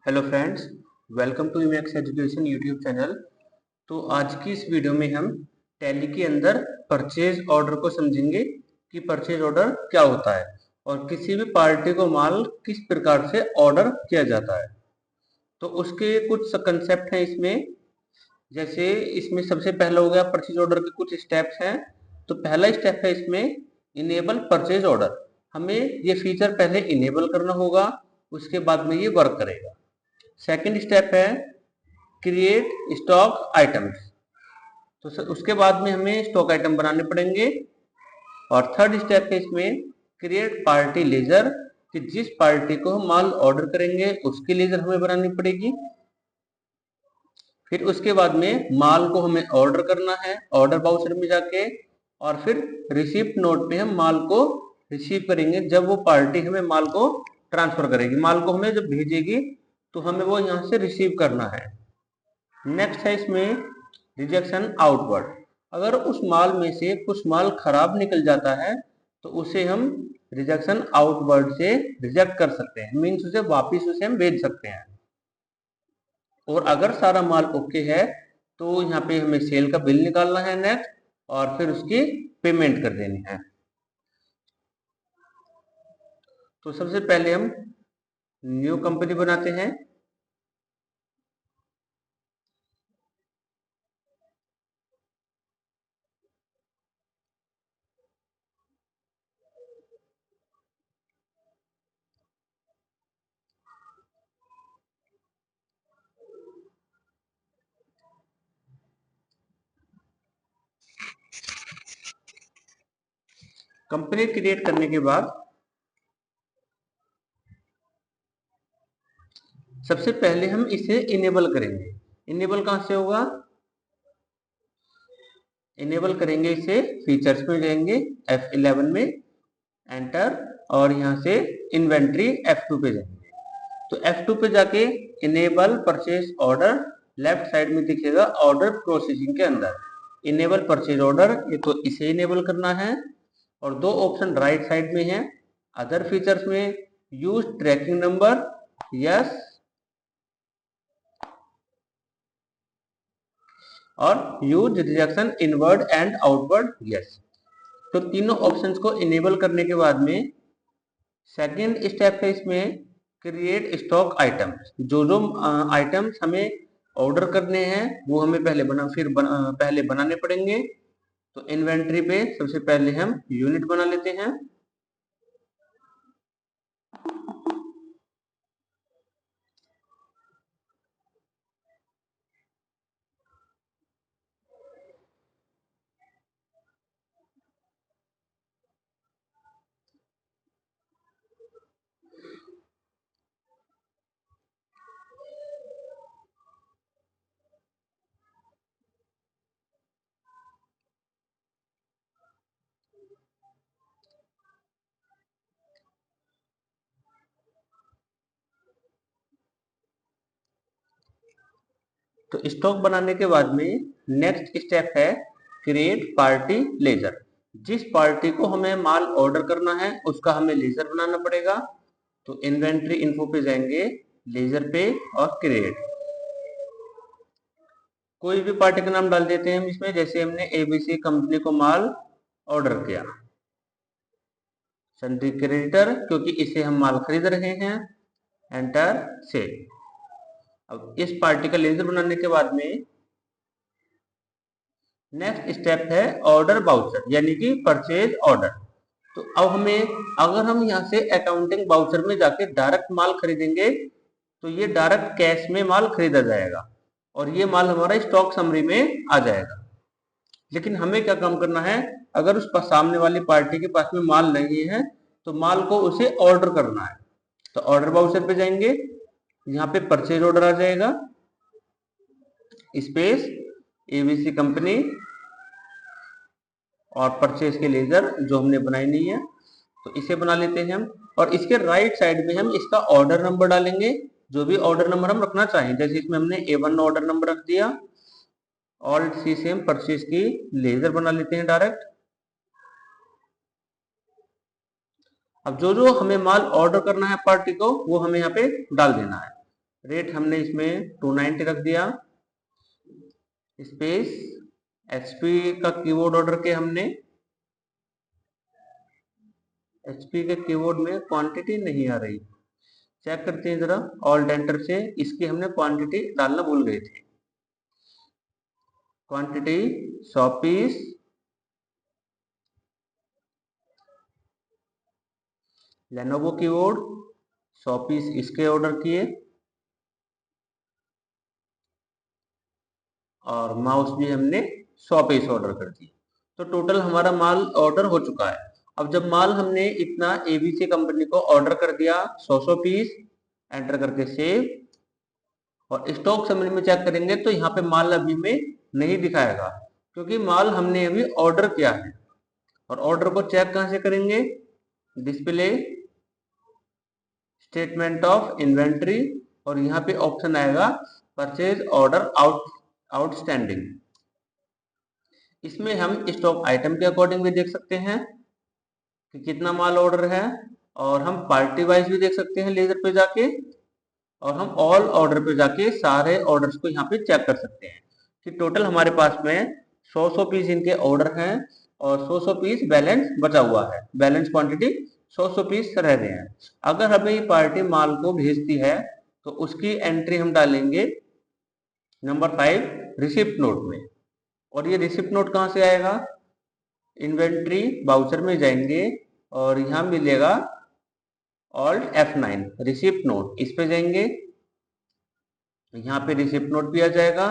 Hello friends, welcome to Emax education YouTube channel. तो आज की इस वीडियो में हम टैली के अंदर परचेज ऑर्डर को समझेंगे कि परचेज ऑर्डर क्या होता है और किसी भी पार्टी को माल किस प्रकार से ऑर्डर किया जाता है। तो उसके कुछ कंसेप्ट हैं इसमें। जैसे इसमें सबसे पहला हो गया परचेज ऑर्डर के कुछ स्टेप्स हैं। तो पहला स्टेप है इसमें इनेबल परचेज ऑर्डर। हमें ये फीचर पहले इनेबल करना होगा, उसके बाद में ये वर्क करेगा। सेकंड स्टेप है क्रिएट स्टॉक आइटम्स। तो उसके बाद में हमें स्टॉक आइटम बनाने पड़ेंगे। और थर्ड स्टेप है इसमें क्रिएट पार्टी लेजर, कि जिस पार्टी को हम माल ऑर्डर करेंगे उसकी लेजर हमें बनानी पड़ेगी। फिर उसके बाद में माल को हमें ऑर्डर करना है ऑर्डर बाउचर में जाके, और फिर रिसिप्ट नोट पे हम माल को रिसीव करेंगे जब वो पार्टी हमें माल को ट्रांसफर करेगी। माल को हमें जब भेजेगी तो हमें वो यहाँ से रिसीव करना है। नेक्स्ट है इसमें रिजेक्शन आउटवर्ड। अगर उस माल में से कुछ माल खराब निकल जाता है तो उसे हम रिजेक्शन आउटवर्ड से रिजेक्ट कर सकते हैं, मीन्स उसे वापिस उसे हम भेज सकते हैं। और अगर सारा माल ओके है तो यहाँ पे हमें सेल का बिल निकालना है नेक्स्ट, और फिर उसकी पेमेंट कर देनी है। तो सबसे पहले हम न्यू कंपनी बनाते हैं। कंपनी क्रिएट करने के बाद सबसे पहले हम इसे इनेबल करेंगे। इनेबल कहां से होगा? इनेबल करेंगे इसे फीचर्स में जाएंगे F11 में, एंटर, और यहाँ से इन्वेंट्री F2 पे जाएंगे। तो F2 पे जाके enable purchase order, left side में दिखेगा ऑर्डर प्रोसेसिंग के अंदर इनेबल परचेज ऑर्डर, ये तो इसे इनेबल करना है। और दो ऑप्शन राइट साइड में है अदर फीचर्स में, यूज ट्रैकिंग नंबर यस, और use rejection inward and outward yes. तो तीनों ऑप्शंस को इनेबल करने के बाद में सेकेंड स्टेप है इसमें क्रिएट स्टॉक आइटम्स। जो जो आइटम्स हमें ऑर्डर करने हैं वो हमें पहले बनाने पड़ेंगे। तो इन्वेंट्री पे सबसे पहले हम यूनिट बना लेते हैं। तो स्टॉक बनाने के बाद में नेक्स्ट स्टेप है क्रिएट पार्टी लेजर। जिस पार्टी को हमें माल ऑर्डर करना है उसका हमें लेजर बनाना पड़ेगा। तो इन्वेंट्री इन्फो पे जाएंगे, लेजर पे, और क्रिएट। कोई भी पार्टी का नाम डाल देते हैं हम इसमें, जैसे हमने एबीसी कंपनी को माल ऑर्डर किया, सन्ड्री क्रेडिटर, क्योंकि इसे हम माल खरीद रहे हैं, एंटर सेल। अब इस पार्टी का लेजर बनाने के बाद में नेक्स्ट स्टेप है ऑर्डर बाउचर, यानी कि परचेज ऑर्डर। तो अब हमें, अगर हम यहाँ से अकाउंटिंग बाउचर में जाके डायरेक्ट माल खरीदेंगे तो ये डायरेक्ट कैश में माल खरीदा जाएगा और ये माल हमारा स्टॉक समरी में आ जाएगा। लेकिन हमें क्या काम करना है, अगर उस सामने वाली पार्टी के पास में माल नहीं है तो माल को उसे ऑर्डर करना है। तो ऑर्डर बाउचर पे जाएंगे, यहाँ पे परचेज ऑर्डर आ जाएगा, स्पेस एबीसी कंपनी और परचेज के लेजर जो हमने बनाई नहीं है, तो इसे बना लेते हैं हम। और इसके राइट साइड में हम इसका ऑर्डर नंबर डालेंगे, जो भी ऑर्डर नंबर हम रखना चाहें। जैसे इसमें हमने A1 ऑर्डर नंबर रख दिया। ऑल्ट सी से हम परचेज की लेजर बना लेते हैं डायरेक्ट। अब जो जो हमें माल ऑर्डर करना है पार्टी को वो हमें यहाँ पे डाल देना है। रेट हमने इसमें 290 रख दिया। स्पेस एचपी का कीबोर्ड ऑर्डर के हमने एचपी के कीबोर्ड में क्वांटिटी नहीं आ रही, चेक करते हैं जरा। ऑल्ट एंटर से इसकी हमने क्वांटिटी डालना भूल गए थे। Quantity 100 piece, Lenovo keyboard 100 piece इसके ऑर्डर किए, और माउस भी हमने 100 पीस ऑर्डर कर दिए। तो टोटल हमारा माल ऑर्डर हो चुका है। अब जब माल हमने इतना एबीसी कंपनी को ऑर्डर कर दिया 100 पीस, एंटर करके सेव, और स्टॉक समरी में चेक करेंगे तो यहाँ पे माल अभी में नहीं दिखाएगा, क्योंकि माल हमने अभी ऑर्डर किया है। और ऑर्डर को चेक कहां से करेंगे? डिस्प्ले स्टेटमेंट ऑफ इन्वेंट्री, और यहाँ पे ऑप्शन आएगा परचेज ऑर्डर आउटस्टैंडिंग। इसमें हम स्टॉक आइटम के अकॉर्डिंग भी देख सकते हैं कि कितना माल ऑर्डर है, और हम पार्टी वाइज भी देख सकते हैं लेजर पे जाके, और हम ऑल ऑर्डर पे जाके सारे ऑर्डर्स को यहाँ पे चेक कर सकते हैं कि टोटल हमारे पास में 100 पीस इनके ऑर्डर हैं, और 100 पीस बैलेंस बचा हुआ है, बैलेंस क्वांटिटी 100 पीस रह गए हैं। अगर हमें ये पार्टी माल को भेजती है तो उसकी एंट्री हम डालेंगे नंबर 5 रिसिप्ट नोट में। और ये रिसिप्ट नोट कहाँ से आएगा? इन्वेंट्री बाउचर में जाएंगे और यहाँ मिलेगा ऑल्ट F9 रिसिप्ट नोट, इस पे जाएंगे, यहाँ पे रिसिप्ट नोट भी आ जाएगा,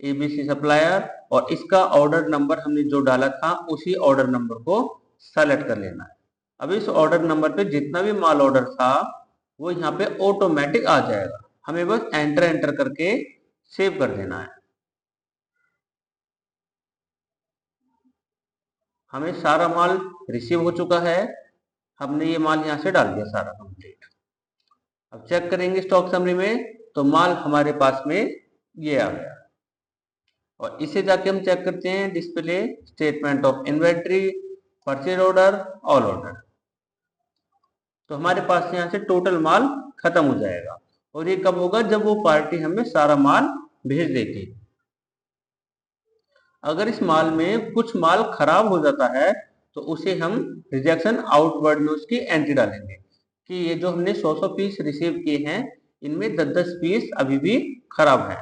एबीसी सप्लायर, और इसका ऑर्डर नंबर हमने जो डाला था उसी ऑर्डर नंबर को सेलेक्ट कर लेना है। अब इस ऑर्डर नंबर पे जितना भी माल ऑर्डर था वो यहाँ पे ऑटोमेटिक आ जाएगा, हमें बस एंटर करके सेव कर देना है। हमें सारा माल रिसीव हो चुका है, हमने ये माल यहाँ से डाल दिया सारा कंप्लीट। अब चेक करेंगे स्टॉक समरी में तो माल हमारे पास में ये आ गया, और इसे जाके हम चेक करते हैं display statement of inventory, purchase order, all order. तो हमारे पास यहाँ से टोटल माल खत्म हो जाएगा। और ये कब होगा? जब वो पार्टी हमें सारा माल भेज देगी। अगर इस माल में कुछ माल खराब हो जाता है तो उसे हम रिजेक्शन आउटवर्ड में उसकी एंट्री डालेंगे कि ये जो हमने 100 पीस रिसीव किए हैं इनमें 10 पीस अभी भी खराब हैं।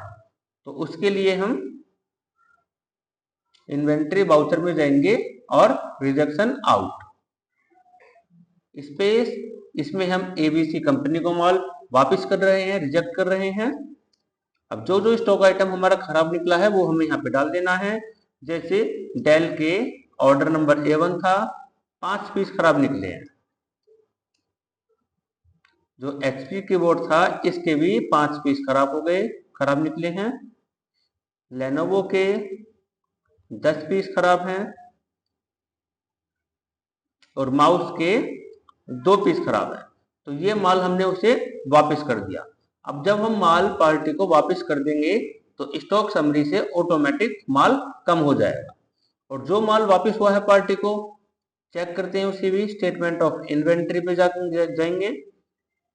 तो उसके लिए हम इन्वेंट्री बाउचर में जाएंगे और रिजेक्शन आउट स्पेस, इसमें हम एबीसी कंपनी को माल वापस कर रहे हैं, रिजेक्ट कर रहे हैं। अब जो जो स्टॉक आइटम हमारा खराब निकला है वो हमें यहाँ पे डाल देना है। जैसे डेल के ऑर्डर नंबर A1 था, 5 पीस खराब निकले हैं। जो एचपी कीबोर्ड था इसके भी 5 पीस खराब हो गए, खराब निकले हैं। लेनोवो के 10 पीस खराब हैं, और माउस के 2 पीस खराब है। तो ये माल हमने उसे वापस कर दिया। अब जब हम माल पार्टी को वापस कर देंगे तो स्टॉक समरी से ऑटोमेटिक माल कम हो जाएगा। और जो माल वापस हुआ है पार्टी को चेक करते हैं, उसी भी स्टेटमेंट ऑफ इन्वेंट्री पे जाएंगे,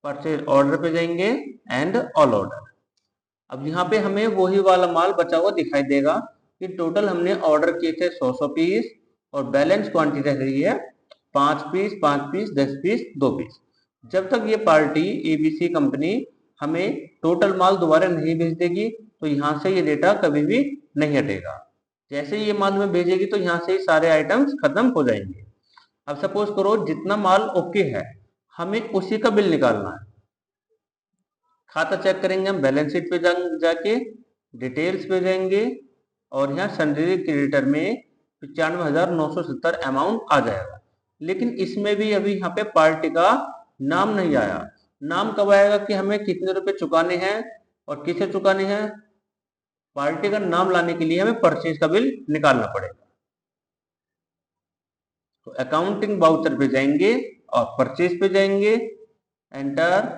परचेज ऑर्डर पे जाएंगे एंड ऑल ऑर्डर। अब यहाँ पे हमें वही वाला माल बचा हुआ दिखाई देगा कि टोटल हमने ऑर्डर किए थे 100 पीस, और बैलेंस क्वांटिटी रह रही है 5 पीस, 5 पीस, 10 पीस, 2 पीस। जब तक ये पार्टी एबीसी कंपनी हमें टोटल माल दोबारा नहीं भेज देगी तो यहाँ से ये डेटा कभी भी नहीं हटेगा। जैसे ये माल हमें भेजेगी तो यहाँ से सारे आइटम्स खत्म हो जाएंगे। अब सपोज करो जितना माल ओके है, हमें उसी का बिल निकालना है। खाता चेक करेंगे हम, बैलेंस शीट पे जाके डिटेल्स पे जाएंगे, और यहाँ सन्ड्री क्रेडिटर में 95,970 अमाउंट आ जाएगा। लेकिन इसमें भी अभी यहाँ पे पार्टी का नाम नहीं आया। नाम कब आएगा कि हमें कितने रुपए चुकाने हैं और किसे चुकाने हैं? पार्टी का नाम लाने के लिए हमें परचेज का बिल निकालना पड़ेगा। तो अकाउंटिंग वाउचर पे जाएंगे और परचेज पे जाएंगे, enter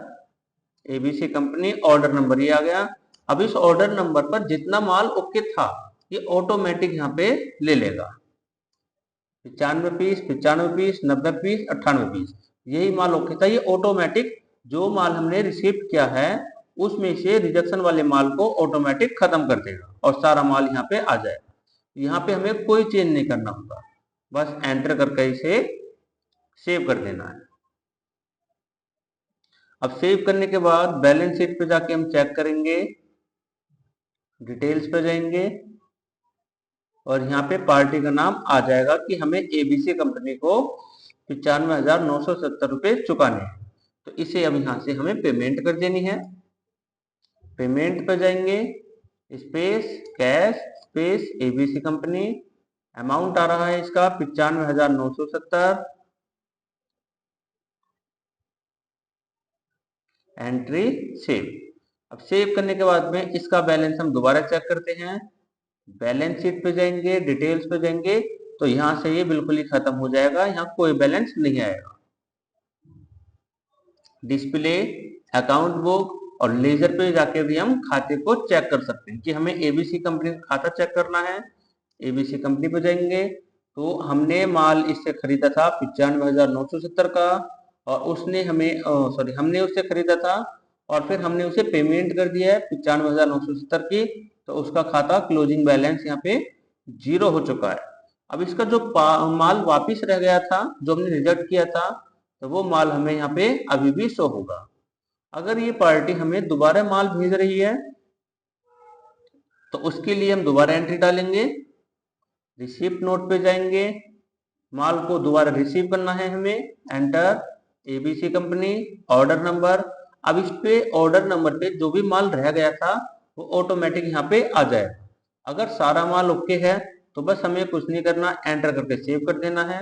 ABC company, order number ये आ गया। अब इस ऑर्डर नंबर पर जितना माल ओके था ये ऑटोमेटिक यहाँ पे ले लेगा। 95 पीस, 95 पीस, 90 पीस, 98 पीस, यही माल ओके था। ये ऑटोमेटिक जो माल हमने रिसीव किया है उसमें से रिजेक्शन वाले माल को ऑटोमेटिक खत्म कर देगा और सारा माल यहाँ पे आ जाएगा। यहाँ पे हमें कोई चेंज नहीं करना होगा, बस एंटर करके इसे सेव कर देना है। अब सेव करने के बाद बैलेंस शीट पे जाके हम चेक करेंगे, डिटेल्स पे जाएंगे और यहाँ पे पार्टी का नाम आ जाएगा कि हमें एबीसी कंपनी को 95,970 रुपये चुकाने हैं। तो इसे अब यहाँ से हमें पेमेंट कर देनी है। पेमेंट पे जाएंगे, space cash space ABC company, amount आ रहा है इसका 95,970, एंट्री सेव। अब सेव करने के बाद में इसका बैलेंस हम दोबारा चेक करते हैं। बैलेंस शीट पे जाएंगे, डिटेल्स पे जाएंगे तो यहां से ये बिल्कुल ही खत्म हो जाएगा, यहाँ कोई बैलेंस नहीं आएगा। डिस्प्ले, अकाउंट बुक और लेजर पे जाके भी हम खाते को चेक कर सकते हैं कि हमें एबीसी कंपनी का खाता चेक करना है। एबीसी कंपनी पे जाएंगे तो हमने माल इससे खरीदा था 95,970 का और उसने हमें हमने उससे खरीदा था और फिर हमने उसे पेमेंट कर दिया है 95,970 की, तो उसका खाता क्लोजिंग बैलेंस यहाँ पे 0 हो चुका है। अब इसका जो माल वापिस रह गया था, जो हमने रिजेक्ट किया था, तो वो माल हमें यहाँ पे अभी भी शो होगा। अगर ये पार्टी हमें दोबारा माल भेज रही है तो उसके लिए हम दोबारा एंट्री डालेंगे, रिसीप्ट नोट पे जाएंगे, माल को दोबारा रिसीव करना है हमें, enter ABC company, order number. अब इस पे ऑर्डर नंबर पे जो भी माल रह गया था वो ऑटोमेटिक यहाँ पे आ जाएगा। अगर सारा माल ओके है तो बस हमें कुछ नहीं करना, एंटर करके सेव कर देना है।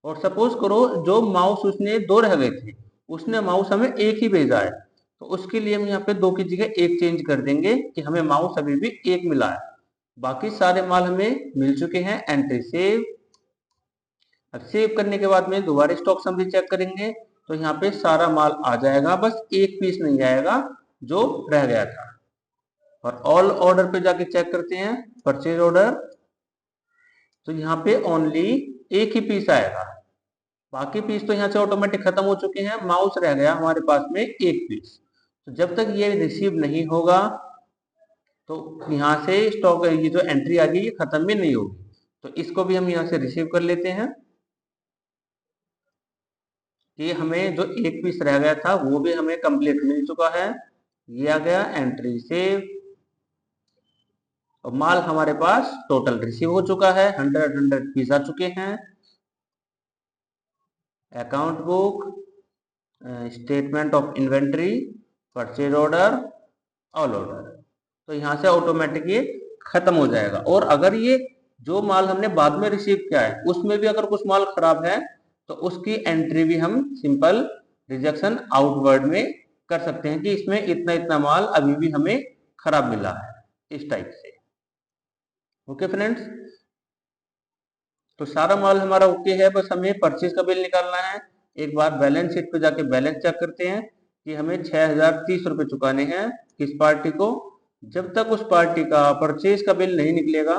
और सपोज करो जो माउस उसने 2 रह गए थे, उसने माउस हमें 1 ही भेजा है, तो उसके लिए हम यहाँ पे 2 की जगह 1 चेंज कर देंगे कि हमें माउस अभी भी 1 मिला है। बाकी सारे माल हमें मिल चुके हैं, एंट्री सेव। अब सेव करने के बाद में दोबारा स्टॉक समरी चेक करेंगे तो यहाँ पे सारा माल आ जाएगा, बस 1 पीस नहीं आएगा जो रह गया था। और ऑल ऑर्डर पे जाके चेक करते हैं, परचेज ऑर्डर, तो यहाँ पे ओनली 1 ही पीस आएगा, बाकी पीस तो यहाँ से ऑटोमेटिक खत्म हो चुके हैं, माउस रह गया हमारे पास में 1 पीस। तो जब तक ये रिसीव नहीं होगा तो यहाँ से स्टॉक ये जो एंट्री आ गई ये खत्म भी नहीं होगी। तो इसको भी हम यहाँ से रिसीव कर लेते हैं कि हमें जो 1 पीस रह गया था वो भी हमें कंप्लीट मिल चुका है। ये आ गया, एंट्री सेव और माल हमारे पास टोटल रिसीव हो चुका है, 100 पीस आ चुके हैं। Account book, statement of inventory, purchase order, all order, तो यहाँ से ऑटोमेटिक ये खत्म हो जाएगा। और अगर ये जो माल हमने बाद में रिसीव किया है उसमें भी अगर कुछ माल खराब है तो उसकी एंट्री भी हम सिंपल रिजेक्शन आउटवर्ड में कर सकते हैं कि इसमें इतना इतना माल अभी भी हमें खराब मिला है, इस टाइप से। ओके फ्रेंड्स, तो सारा माल हमारा ओके है, बस हमें परचेज का बिल निकालना है। एक बार बैलेंस शीट पे जाके बैलेंस चेक करते हैं कि हमें 6,030 रुपये चुकाने हैं किस पार्टी को। जब तक उस पार्टी का परचेज का बिल नहीं निकलेगा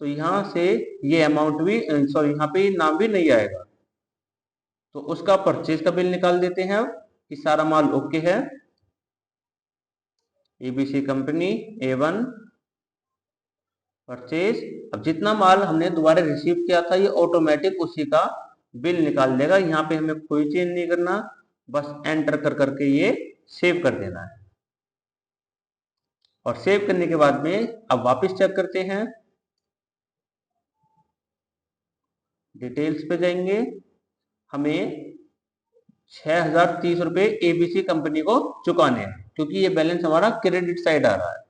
तो यहाँ से ये अमाउंट भी यहाँ पे नाम भी नहीं आएगा। तो उसका परचेज का बिल निकाल देते हैं कि सारा माल ओके है। ABC company A1 purchase. अब जितना माल हमने दोबारा रिसीव किया था ये ऑटोमेटिक उसी का बिल निकाल देगा, यहाँ पे हमें कोई चेंज नहीं करना, बस एंटर कर करके ये सेव कर देना है। और सेव करने के बाद में अब वापस चेक करते हैं, डिटेल्स पे जाएंगे, हमें 6,030 रुपये एबीसी कंपनी को चुकाने हैं क्योंकि ये बैलेंस हमारा क्रेडिट साइड आ रहा है।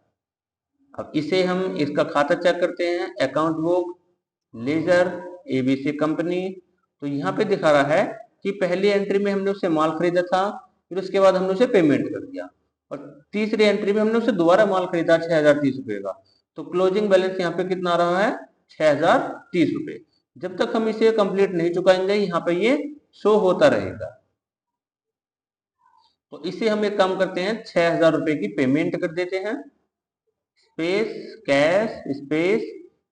अब इसे हम इसका खाता चेक करते हैं, account book, ledger, ABC company, तो यहाँ पे दिखा रहा है कि पहली एंट्री में हमने उससे माल खरीदा था, फिर उसके बाद हमने उसे पेमेंट कर दिया और तीसरी एंट्री में हमने उससे दोबारा माल खरीदा 6,030 रुपये का। तो क्लोजिंग बैलेंस यहाँ पे कितना आ रहा है, 6,030 रुपये। जब तक हम इसे कंप्लीट नहीं चुकाएंगे यहाँ पे ये शो होता रहेगा। तो इसे हम एक काम करते हैं, 6,000 रुपये की पेमेंट कर देते हैं, space cash space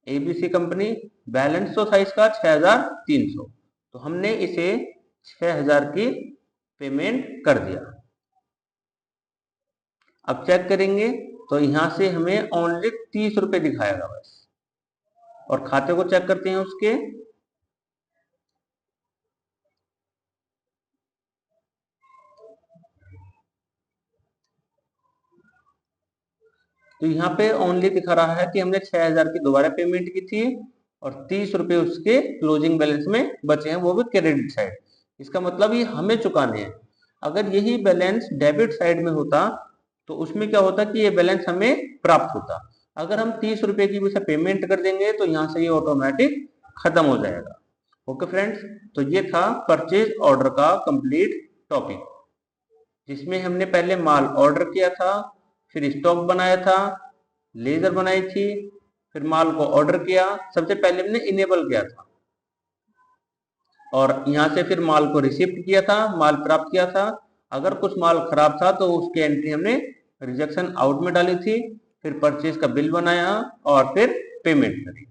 ABC company, balance तो था इसका 6,300, तो हमने इसे 6,000 की पेमेंट कर दिया। अब चेक करेंगे तो यहाँ से हमें ओनली 30 रुपए दिखाएगा बस। और खाते को चेक करते हैं उसके, तो यहाँ पे ओनली दिखा रहा है कि हमने 6000 की दोबारा पेमेंट की थी और 30 रुपए उसके क्लोजिंग बैलेंस में बचे हैं, वो भी क्रेडिट साइड। इसका मतलब ये हमें चुकाने हैं। अगर यही बैलेंस डेबिट साइड में होता तो उसमें क्या होता कि ये बैलेंस हमें प्राप्त होता। अगर हम 30 रुपए की भी पेमेंट कर देंगे तो यहाँ से ये ऑटोमेटिक खत्म हो जाएगा। ओके फ्रेंड्स, तो ये था परचेज ऑर्डर का कंप्लीट टॉपिक, जिसमें हमने पहले माल ऑर्डर किया था, फिर स्टॉक बनाया था, लेजर बनाई थी, फिर माल को ऑर्डर किया, सबसे पहले हमने इनेबल किया था और यहाँ से फिर माल को रिसीव किया था, माल प्राप्त किया था। अगर कुछ माल खराब था तो उसकी एंट्री हमने रिजेक्शन आउट में डाली थी, फिर परचेज का बिल बनाया और फिर पेमेंट करी।